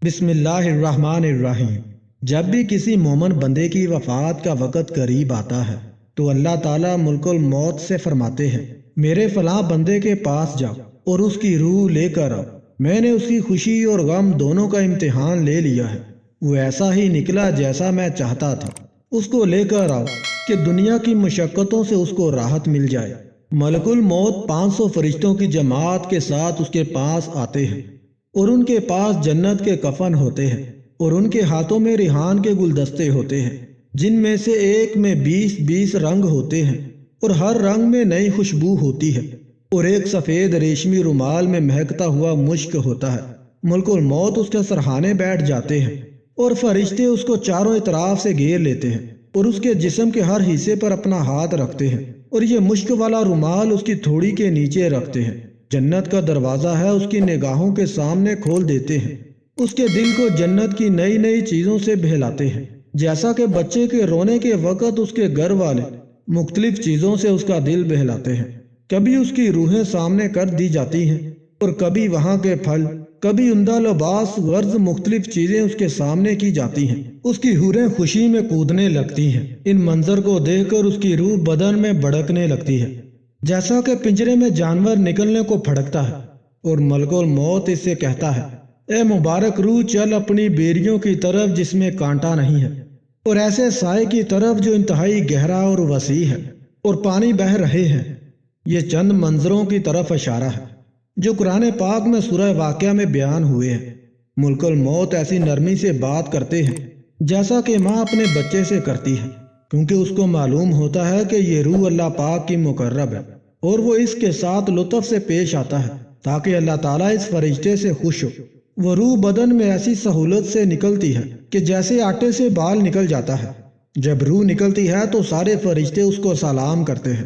بسم اللہ الرحمن الرحیم۔ جب بھی کسی مومن بندے کی وفات کا وقت قریب آتا ہے تو اللہ تعالیٰ ملک الموت سے فرماتے ہیں، میرے فلاں بندے کے پاس جاؤ اور اس کی روح لے کر آؤ۔ میں نے اس کی خوشی اور غم دونوں کا امتحان لے لیا ہے، وہ ایسا ہی نکلا جیسا میں چاہتا تھا۔ اس کو لے کر آؤ کہ دنیا کی مشقتوں سے اس کو راحت مل جائے۔ ملک الموت 500 فرشتوں کی جماعت کے ساتھ اس کے پاس آتے ہیں اور ان کے پاس جنت کے کفن ہوتے ہیں اور ان کے ہاتھوں میں ریحان کے گلدستے ہوتے ہیں، جن میں سے ایک میں 20 رنگ ہوتے ہیں اور ہر رنگ میں نئی خوشبو ہوتی ہے، اور ایک سفید ریشمی رومال میں مہکتا ہوا مشک ہوتا ہے۔ ملک الموت اس کے سرہانے بیٹھ جاتے ہیں اور فرشتے اس کو چاروں اطراف سے گھیر لیتے ہیں اور اس کے جسم کے ہر حصے پر اپنا ہاتھ رکھتے ہیں اور یہ مشک والا رومال اس کی تھوڑی کے نیچے رکھتے ہیں۔ جنت کا دروازہ ہے اس کی نگاہوں کے سامنے کھول دیتے ہیں، اس کے دل کو جنت کی نئی نئی چیزوں سے بہلاتے ہیں، جیسا کہ بچے کے رونے کے وقت اس کے گھر والے مختلف چیزوں سے اس کا دل بہلاتے ہیں۔ کبھی اس کی روحیں سامنے کر دی جاتی ہیں اور کبھی وہاں کے پھل، کبھی عمدہ لباس، غرض مختلف چیزیں اس کے سامنے کی جاتی ہیں۔ اس کی حوریں خوشی میں کودنے لگتی ہیں۔ ان منظر کو دیکھ کر اس کی روح بدن میں بڑکنے لگتی ہے، جیسا کہ پنجرے میں جانور نکلنے کو پھڑکتا ہے، اور ملک الموت اس سے کہتا ہے، اے مبارک روح، چل اپنی بیریوں کی طرف جس میں کانٹا نہیں ہے، اور ایسے سائے کی طرف جو انتہائی گہرا اور وسیع ہے اور پانی بہہ رہے ہیں۔ یہ چند منظروں کی طرف اشارہ ہے جو قرآن پاک میں سورہ واقعہ میں بیان ہوئے ہیں۔ ملک الموت ایسی نرمی سے بات کرتے ہیں جیسا کہ ماں اپنے بچے سے کرتی ہے، کیونکہ اس کو معلوم ہوتا ہے کہ یہ روح اللہ پاک کی مقرب ہے اور وہ اس کے ساتھ لطف سے پیش آتا ہے تاکہ اللہ تعالیٰ اس فرشتے سے خوش ہو۔ وہ روح بدن میں ایسی سہولت سے نکلتی ہے کہ جیسے آٹے سے بال نکل جاتا ہے۔ جب روح نکلتی ہے تو سارے فرشتے اس کو سلام کرتے ہیں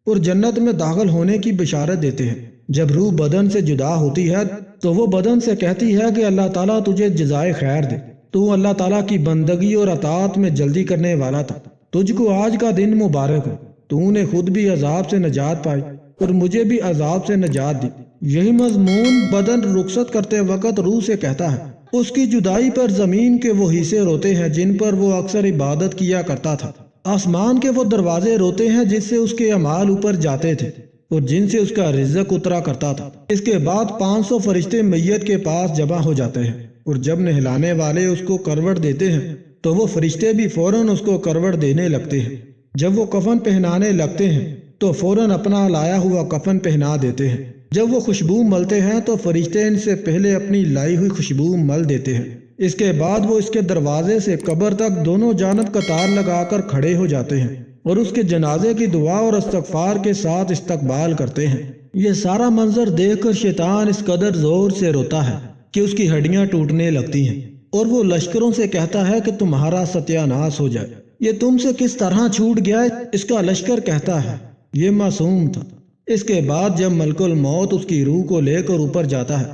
اور جنت میں داخل ہونے کی بشارت دیتے ہیں۔ جب روح بدن سے جدا ہوتی ہے تو وہ بدن سے کہتی ہے کہ اللہ تعالیٰ تجھے جزائے خیر دے، تو اللہ تعالیٰ کی بندگی اور اطاعت میں جلدی کرنے والا تھا، تجھ کو آج کا دن مبارک ہو، تو نے خود بھی عذاب سے نجات پائی اور مجھے بھی عذاب سے نجات دی۔ یہی مضمون بدن رخصت کرتے وقت روح سے کہتا ہے۔ اس کی جدائی پر زمین کے وہ حصے روتے ہیں جن پر وہ اکثر عبادت کیا کرتا تھا، آسمان کے وہ دروازے روتے ہیں جس سے اس کے اعمال اوپر جاتے تھے اور جن سے اس کا رزق اترا کرتا تھا۔ اس کے بعد 500 فرشتے میت کے پاس جمع ہو جاتے ہیں، اور جب نہلانے والے اس کو کروٹ دیتے ہیں تو وہ فرشتے بھی فوراً اس کو کروٹ دینے لگتے ہیں۔ جب وہ کفن پہنانے لگتے ہیں تو فوراً اپنا لایا ہوا کفن پہنا دیتے ہیں۔ جب وہ خوشبو ملتے ہیں تو فرشتے ان سے پہلے اپنی لائی ہوئی خوشبو مل دیتے ہیں۔ اس کے بعد وہ اس کے دروازے سے قبر تک دونوں جانب قطار لگا کر کھڑے ہو جاتے ہیں اور اس کے جنازے کی دعا اور استغفار کے ساتھ استقبال کرتے ہیں۔ یہ سارا منظر دیکھ کر شیطان اس قدر زور سے روتا ہے کہ اس کی ہڈیاں ٹوٹنے لگتی ہیں، اور وہ لشکروں سے کہتا ہے کہ تمہارا ستیہ ناش ہو جائے، یہ تم سے کس طرح چھوٹ گیا ہے؟ اس کا لشکر کہتا ہے، یہ معصوم تھا۔ اس کے بعد جب ملک الموت اس کی روح کو لے کر اوپر جاتا ہے،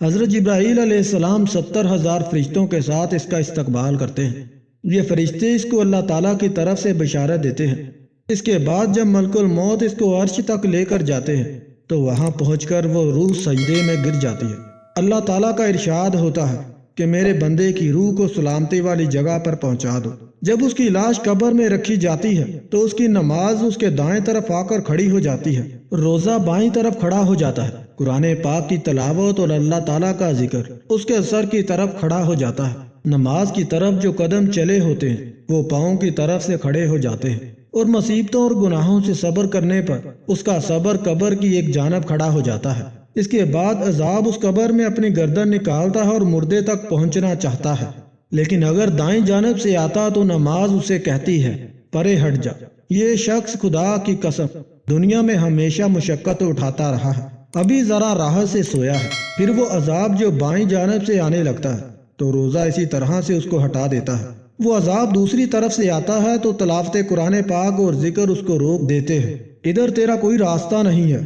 حضرت جبرائیل علیہ السلام 70,000 فرشتوں کے ساتھ اس کا استقبال کرتے ہیں۔ یہ فرشتے اس کو اللہ تعالیٰ کی طرف سے بشارت دیتے ہیں۔ اس کے بعد جب ملک الموت اس کو عرش تک لے کر جاتے ہیں تو وہاں پہنچ کر وہ روح سجدے میں گر جاتی ہے۔ اللہ تعالیٰ کا ارشاد ہوتا ہے کہ میرے بندے کی روح کو سلامتی والی جگہ پر پہنچا دو۔ جب اس کی لاش قبر میں رکھی جاتی ہے تو اس کی نماز اس کے دائیں طرف آ کر کھڑی ہو جاتی ہے، روزہ بائیں طرف کھڑا ہو جاتا ہے، قرآن پاک کی تلاوت اور اللہ تعالیٰ کا ذکر اس کے سر کی طرف کھڑا ہو جاتا ہے، نماز کی طرف جو قدم چلے ہوتے ہیں وہ پاؤں کی طرف سے کھڑے ہو جاتے ہیں، اور مصیبتوں اور گناہوں سے صبر کرنے پر اس کا صبر قبر کی ایک جانب کھڑا ہو جاتا ہے۔ اس کے بعد عذاب اس قبر میں اپنی گردن نکالتا ہے اور مردے تک پہنچنا چاہتا ہے، لیکن اگر دائیں جانب سے آتا تو نماز اسے کہتی ہے، پرے ہٹ جا، یہ شخص خدا کی قسم دنیا میں ہمیشہ مشقت اٹھاتا رہا ہے، ابھی ذرا راحت سے سویا ہے۔ پھر وہ عذاب جو بائیں جانب سے آنے لگتا ہے تو روزہ اسی طرح سے اس کو ہٹا دیتا ہے۔ وہ عذاب دوسری طرف سے آتا ہے تو تلاوت قرآن پاک اور ذکر اس کو روک دیتے ہیں، ادھر تیرا کوئی راستہ نہیں ہے۔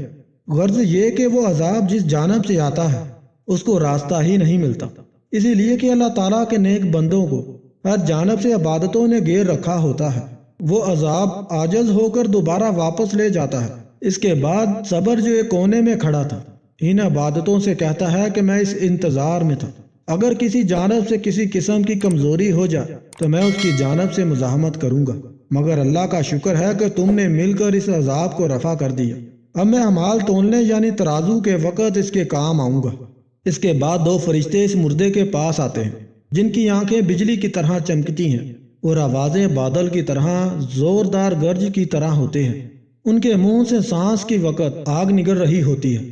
غرض یہ کہ وہ عذاب جس جانب سے آتا ہے اس کو راستہ ہی نہیں ملتا، اسی لیے کہ اللہ تعالیٰ کے نیک بندوں کو ہر جانب سے عبادتوں نے گھیر رکھا ہوتا ہے۔ وہ عذاب عاجز ہو کر دوبارہ واپس لے جاتا ہے۔ اس کے بعد صبر جو ایک کونے میں کھڑا تھا ان عبادتوں سے کہتا ہے کہ میں اس انتظار میں تھا اگر کسی جانب سے کسی قسم کی کمزوری ہو جائے تو میں اس کی جانب سے مزاحمت کروں گا، مگر اللہ کا شکر ہے کہ تم نے مل کر اس عذاب کو رفع کر دیا۔ اب میں اعمال تولنے یعنی ترازو کے وقت اس کے کام آؤں گا۔ اس کے بعد دو فرشتے اس مردے کے پاس آتے ہیں جن کی آنکھیں بجلی کی طرح چمکتی ہیں اور آوازیں بادل کی طرح زوردار گرج کی طرح ہوتے ہیں۔ ان کے منہ سے سانس کی وقت آگ نکل رہی ہوتی ہے۔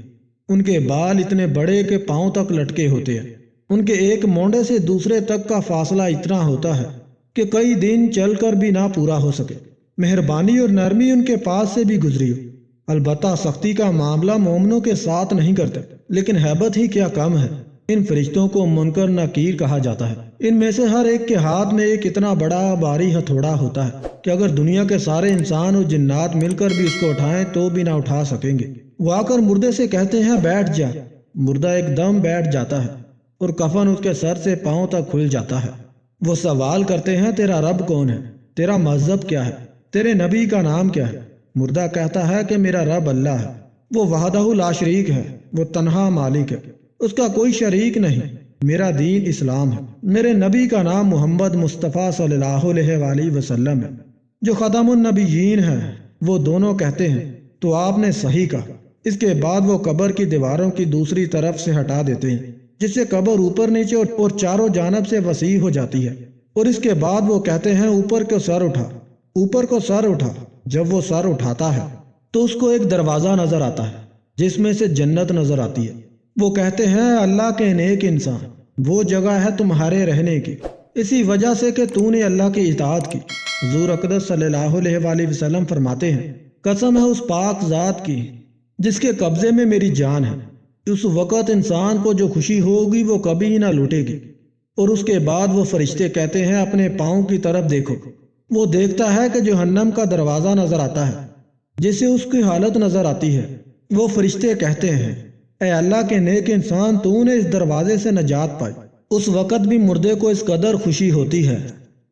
ان کے بال اتنے بڑے کہ پاؤں تک لٹکے ہوتے ہیں۔ ان کے ایک مونڈے سے دوسرے تک کا فاصلہ اتنا ہوتا ہے کہ کئی دن چل کر بھی نہ پورا ہو سکے۔ مہربانی اور نرمی ان کے پاس سے بھی گزری ہو۔ البتہ سختی کا معاملہ مومنوں کے ساتھ نہیں کرتے، لیکن ہیبت ہی کیا کم ہے۔ ان فرشتوں کو منکر نکیر کہا جاتا ہے۔ ان میں سے ہر ایک کے ہاتھ میں ایک اتنا بڑا بھاری ہتھوڑا ہوتا ہے کہ اگر دنیا کے سارے انسان اور جنات مل کر بھی اس کو اٹھائیں تو بھی نہ اٹھا سکیں گے۔ وہ آ کر مردے سے کہتے ہیں بیٹھ جا۔ مردہ ایک دم بیٹھ جاتا ہے اور کفن اس کے سر سے پاؤں تک کھل جاتا ہے۔ وہ سوال کرتے ہیں تیرا رب کون ہے؟ تیرا مذہب کیا ہے؟ تیرے نبی کا نام کیا ہے؟ مردہ کہتا ہے کہ میرا رب اللہ ہے، وہ وحدہ لا شریک ہے، وہ تنہا مالک ہے، اس کا کوئی شریک نہیں، میرا دین اسلام ہے، میرے نبی کا نام محمد مصطفیٰ صلی اللہ علیہ وآلہ وسلم ہے جو خاتم النبیین ہے۔ وہ دونوں کہتے ہیں تو آپ نے صحیح کہا۔ اس کے بعد وہ قبر کی دیواروں کی دوسری طرف سے ہٹا دیتے ہیں جس سے قبر اوپر نیچے اور چاروں جانب سے وسیع ہو جاتی ہے، اور اس کے بعد وہ کہتے ہیں اوپر کو سر اٹھا، اوپر کو سر اٹھا۔ جب وہ سر اٹھاتا ہے تو اس کو ایک دروازہ نظر آتا ہے جس میں سے جنت نظر آتی ہے۔ وہ کہتے ہیں اللہ کے نیک انسان، وہ جگہ ہے تمہارے رہنے کی، اسی وجہ سے کہ تو نے اللہ کی اطاعت کی۔ حضور اقدس صلی اللہ علیہ وآلہ وسلم فرماتے ہیں قسم ہے اس پاک ذات کی جس کے قبضے میں میری جان ہے، اس وقت انسان کو جو خوشی ہوگی وہ کبھی ہی نہ لوٹے گی۔ اور اس کے بعد وہ فرشتے کہتے ہیں اپنے پاؤں کی طرف دیکھو۔ وہ دیکھتا ہے کہ جہنم کا دروازہ نظر آتا ہے جس سے اس کی حالت نظر آتی ہے۔ وہ فرشتے کہتے ہیں اے اللہ کے نیک انسان، تو نے اس دروازے سے نجات پائی۔ اس وقت بھی مردے کو اس قدر خوشی ہوتی ہے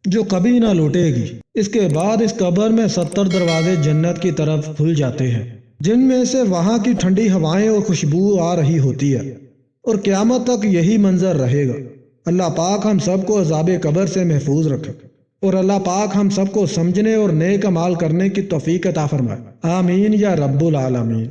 جو کبھی نہ لوٹے گی۔ اس کے بعد اس قبر میں 70 دروازے جنت کی طرف کھل جاتے ہیں جن میں سے وہاں کی ٹھنڈی ہوائیں اور خوشبو آ رہی ہوتی ہے، اور قیامت تک یہی منظر رہے گا۔ اللہ پاک ہم سب کو عذاب قبر سے محفوظ رکھے، اور اللہ پاک ہم سب کو سمجھنے اور نیک اعمال کرنے کی توفیق عطا فرمائے۔ آمین یا رب العالمین۔